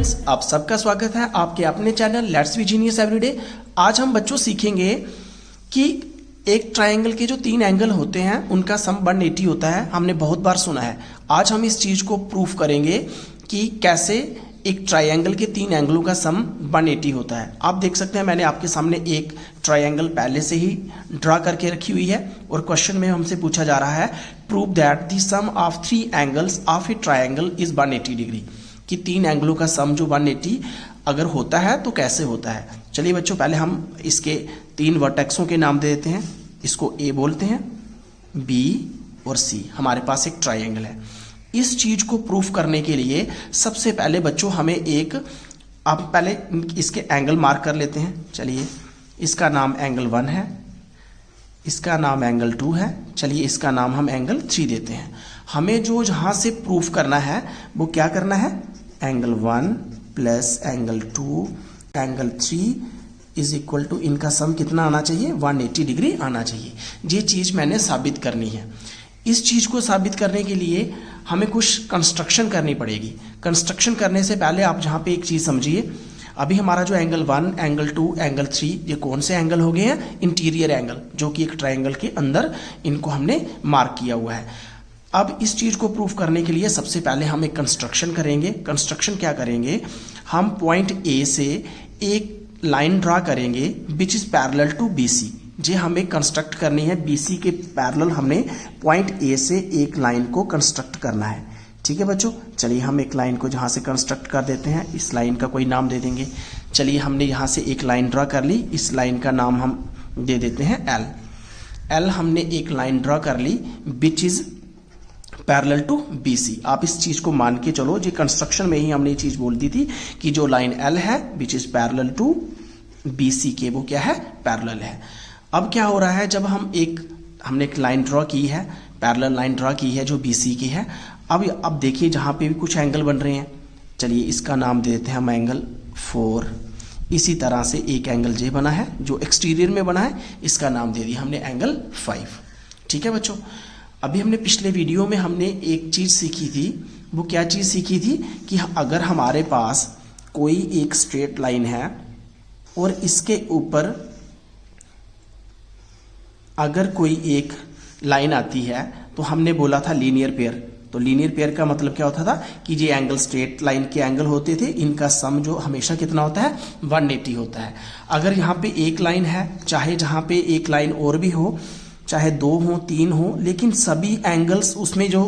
Friends, आप सबका स्वागत है आपके अपने channel let's be genius everyday. आज हम बच्चों सीखेंगे कि एक ट्रायंगल के जो 3 एंगल होते हैं उनका सम 180 होता है। हमने बहुत बार सुना है। आज हम इस चीज को प्रूफ करेंगे कि कैसे एक ट्रायंगल के 3 एंगलों का सम 180 होता है। आप देख सकते हैं मैंने आपके सामने एक ट्रायंगल पहले से ही ड्रा करके रखी हुई है और क्वेश्चन में हमसे पूछा जा रहा है prove that the sum of 3 angles of a triangle is 180 degree, कि 3 एंगलों का सम जो 180 अगर होता है तो कैसे होता है। चलिए बच्चों, पहले हम इसके 3 वर्टेक्सों के नाम दे देते हैं। इसको ए बोलते हैं, बी और सी। हमारे पास एक ट्रायंगल है। इस चीज को प्रूफ करने के लिए सबसे पहले बच्चों हमें आप पहले इसके एंगल मार्क कर लेते हैं। चलिए, इसका नाम एंगल 1 है, इसका नाम एंगल 2 है। चलिए, इसका नाम हम एंगल 3 देते हैं। हमें जो जहां से प्रूफ करना है वो क्या करना है, angle 1 plus angle 2 angle 3 is equal to, इनका सम कितना आना चाहिए, 180 डिग्री आना चाहिए। ये चीज मैंने साबित करनी है। इस चीज को साबित करने के लिए हमें कुछ कंस्ट्रक्शन करनी पड़ेगी। कंस्ट्रक्शन करने से पहले आप जहां पे एक चीज समझिए, अभी हमारा जो एंगल 1 एंगल 2 एंगल 3 ये कौन से एंगल हो गए हैं, इंटीरियर एंगल, जो कि एक ट्रायंगल के अंदर इनको हमने मार्क किया हुआ है। अब इस चीज को प्रूफ करने के लिए सबसे पहले हम एक कंस्ट्रक्शन करेंगे। कंस्ट्रक्शन क्या करेंगे, हम पॉइंट ए से एक लाइन ड्रा करेंगे which is parallel to BC. जी हमें कंस्ट्रक्ट करनी है, बीसी के पैरेलल हमने पॉइंट ए से एक लाइन को कंस्ट्रक्ट करना है। ठीक है बच्चों, चलिए हम एक लाइन को जहां से कंस्ट्रक्ट कर देते हैं, इस लाइन का कोई नाम दे देंगे। चलिए, हमने यहां से एक लाइन ड्रा कर ली, इस लाइन का नाम हम दे देते हैं एल। एल हमने एक लाइन ड्रा कर ली which is parallel to BC. आप इस चीज को मान के चलो, जी कंस्ट्रक्शन में ही हमने ये चीज बोल दी थी कि जो लाइन एल है which is parallel to BC के, वो क्या है, पैरेलल है। अब क्या हो रहा है, जब हमने एक लाइन ड्रॉ की है, पैरेलल लाइन ड्रॉ की है जो बीसी की है। अब देखिए जहां पे भी कुछ एंगल बन रहे हैं। चलिए, इसका नाम दे देते हैं हम एंगल 4। इसी तरह से एक एंगल जे बना है जो एक्सटीरियर में बना है, इसका नाम दे दिया हमने एंगल 5। ठीक है बच्चों, अभी हमने पिछले वीडियो में हमने एक चीज सीखी थी। वो क्या चीज सीखी थी कि अगर हमारे पास कोई एक स्ट्रेट लाइन है और इसके ऊपर अगर कोई एक लाइन आती है तो हमने बोला था लीनियर पेयर। तो लीनियर पेयर का मतलब क्या होता था कि ये एंगल स्ट्रेट लाइन के एंगल होते थे, इनका सम जो हमेशा कितना होता है, 180 होता है। अगर यहाँ पे एक लाइन है, चाहे जहां पे एक लाइन और भी हो, चाहे 2 हो 3 हो, लेकिन सभी एंगल्स उसमें जो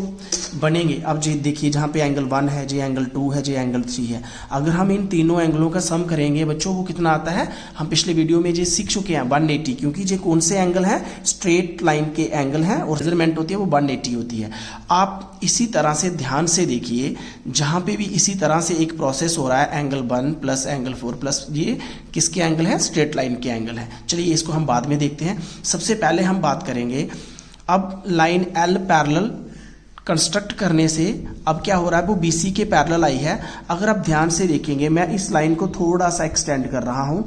बनेंगे, अब जी देखिए जहाँ पे एंगल 1 है, जी एंगल 2 है, जी एंगल 3 है, अगर हम इन तीनों एंगलों का सम करेंगे बच्चों, वो कितना आता है, हम पिछले वीडियो में जी सीख चुके हैं 180, क्योंकि ये कौन से एंगल हैं, स्ट्रेट लाइन के एंगल हैं और मेजरमेंट होती है वो 180 होती है। आप इसी तरह से ध्यान से देखिए, जहां पे भी इसी तरह से एक प्रोसेस हो रहा है, एंगल 1 प्लस एंगल 4 प्लस, ये किसके एंगल है, स्ट्रेट लाइन के एंगल है। चलिए, इसको हम बाद में देखते हैं। सबसे पहले हम बात करेंगे अब लाइन एल पैरेलल कंस्ट्रक्ट करने से अब क्या हो रहा है, वो बीसी के पैरेलल आई है। अगर आप ध्यान से देखेंगे, मैं इस लाइन को थोड़ा सा एक्सटेंड कर रहा हूं।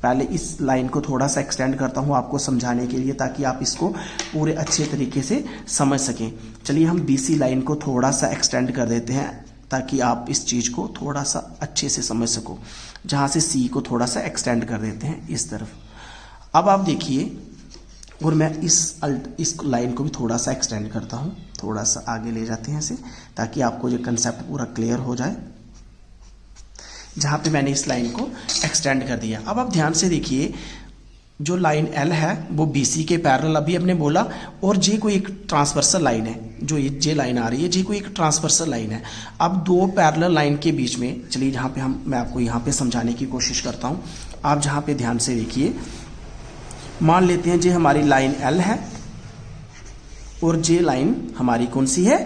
पहले इस लाइन को थोड़ा सा एक्सटेंड करता हूं आपको समझाने के लिए, ताकि आप इसको पूरे अच्छे तरीके से समझ सकें। चलिए, हम बीसी लाइन को थोड़ा सा एक्सटेंड कर देते हैं ताकि आप इस चीज को थोड़ा सा अच्छे से समझ सको। जहां से सी को थोड़ा सा एक्सटेंड कर देते हैं इस तरफ। अब आप देखिए, और मैं इस लाइन को भी थोड़ा सा एक्सटेंड करता हूं, थोड़ा सा आगे ले जाते हैं इसे, ताकि आपको ये कंसेप्ट पूरा क्लियर हो जाए। जहां पे मैंने इस लाइन को एक्सटेंड कर दिया, अब आप ध्यान से देखिए, जो लाइन एल है वो बीसी के पैरेलल अभी हमने बोला, और जे कोई एक ट्रांसवर्सल लाइन है, जो ये जे लाइन आ रही है, जे कोई एक ट्रांसवर्सल लाइन है। अब 2 पैरेलल लाइन के बीच में, चलिए जहां पे मैं आपको यहां पे समझाने की कोशिश करता हूं। आप जहां पे ध्यान से देखिए, मान लेते हैं जे हमारी लाइन एल है और जे लाइन हमारी कौन सी है,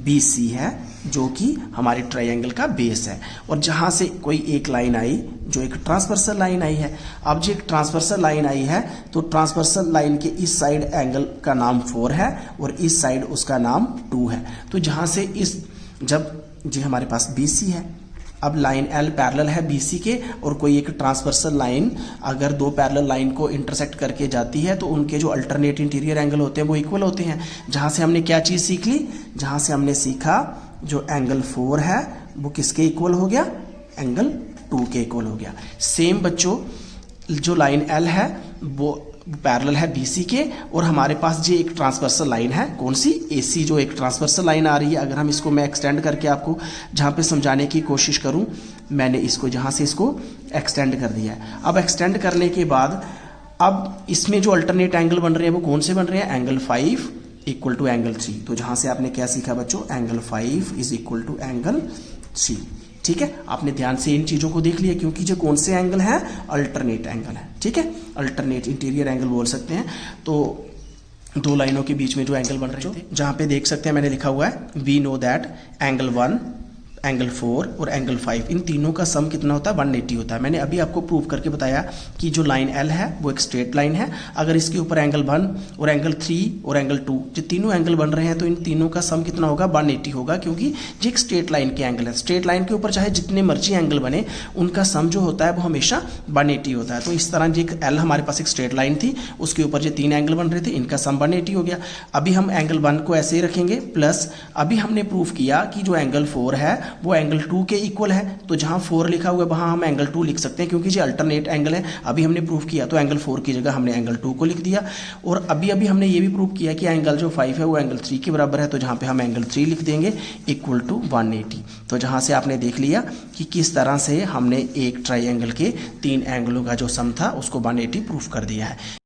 बीसी है, जो कि हमारे ट्रायंगल का बेस है। और जहां से कोई एक लाइन आई जो एक ट्रांसवर्सल लाइन आई है। अब जो एक ट्रांसवर्सल लाइन आई है, तो ट्रांसवर्सल लाइन के इस साइड एंगल का नाम 4 है और इस साइड उसका नाम 2 है। तो जहां से जब जी हमारे पास बीसी है, अब लाइन एल पैरेलल है बीसी के, और कोई एक ट्रांसवर्सल लाइन अगर 2 पैरेलल लाइन को इंटरसेक्ट करके जाती है तो उनके जो अल्टरनेट इंटीरियर एंगल होते हैं वो इक्वल होते हैं। जहां से हमने क्या चीज सीख ली, जहां से हमने सीखा जो एंगल 4 है वो किसके इक्वल हो गया, एंगल 2 के इक्वल हो गया। सेम बच्चों जो लाइन L है वो पैरेलल है BC के, और हमारे पास जो एक ट्रांसवर्सल लाइन है कौन सी, AC जो एक ट्रांसवर्सल लाइन आ रही है। अगर हम इसको मैं एक्सटेंड करके आपको जहाँ पे समझाने की कोशिश करूँ, मैंने इसको जहाँ से इसको एक्सटेंड कर दिया है। अब एक्सटेंड करने के बाद अब इसमें जो अल्टरनेट एंगल बन रहे हैं वो कौन से बन रहे हैं, एंगल 5 इक्वल टू एंगल 3। तो जहाँ से आपने क्या सीखा बच्चों, angle 5 is equal to angle 3। ठीक है, आपने ध्यान से इन चीजों को देख लिया, क्योंकि जो कौन से एंगल है, अल्टरनेट एंगल है। ठीक है, अल्टरनेट इंटीरियर एंगल बोल सकते हैं। तो दो लाइनों के बीच में जो एंगल बन रहे थे, जहां पे देख सकते हैं मैंने लिखा हुआ है we know that angle 1, angle 4 और एंगल 5, इन तीनों का सम कितना होता है, 180 होता है। मैंने अभी आपको प्रूव करके बताया कि जो लाइन L है वो एक स्ट्रेट लाइन है। अगर इसके ऊपर एंगल 1 और एंगल 3 और एंगल 2 जो तीनों एंगल बन रहे हैं, तो इन तीनों का सम कितना होगा, 180 होगा, क्योंकि ये एक स्ट्रेट लाइन के एंगल है। स्ट्रेट लाइन के ऊपर चाहे जितने मर्जी एंगल बने, उनका सम जो होता है वो हमेशा 180 होता है। तो इस तरह जो L हमारे पास एक स्ट्रेट लाइन थी, उसके ऊपर जो 3 एंगल बन रहे थे, इनका सम 180 हो गया। अभी हम एंगल 1 को ऐसे ही रखेंगे, प्लस अभी हमने प्रूव किया कि जो एंगल 4 है वो एंगल 2 के इक्वल है। तो जहां 4 लिखा हुआ है वहां हम एंगल 2 लिख सकते हैं, क्योंकि ये अल्टरनेट एंगल है। अभी हमने प्रूव किया तो एंगल 4 की जगह हमने एंगल 2 को लिख दिया। और अभी हमने ये भी प्रूव किया कि एंगल जो 5 है वो एंगल 3 के बराबर है। तो जहां पे हम एंगल 3 लिख देंगे इक्वल टू 180। तो जहां से आपने देख लिया कि किस तरह से हमने एक ट्राइंगल के 3 एंगलों का जो सम था उसको 180 प्रूफ कर दिया है।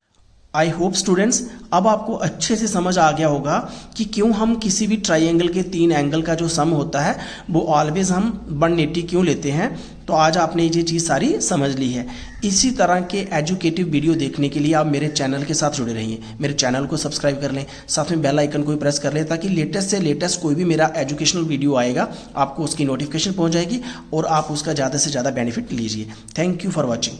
आई होप स्टूडेंट्स अब आपको अच्छे से समझ आ गया होगा कि क्यों हम किसी भी ट्राइंगल के 3 एंगल का जो सम होता है वो ऑलवेज हम 180 क्यों लेते हैं। तो आज आपने ये चीज़ सारी समझ ली है। इसी तरह के एजुकेटिव वीडियो देखने के लिए आप मेरे चैनल के साथ जुड़े रहिए। मेरे चैनल को सब्सक्राइब कर लें, साथ में बेल आइकन को भी प्रेस कर लें, ताकि लेटेस्ट से लेटेस्ट कोई भी मेरा एजुकेशनल वीडियो आएगा आपको उसकी नोटिफिकेशन पहुंच जाएगी और आप उसका ज़्यादा से ज़्यादा बेनिफिट लीजिए। Thank you for watching.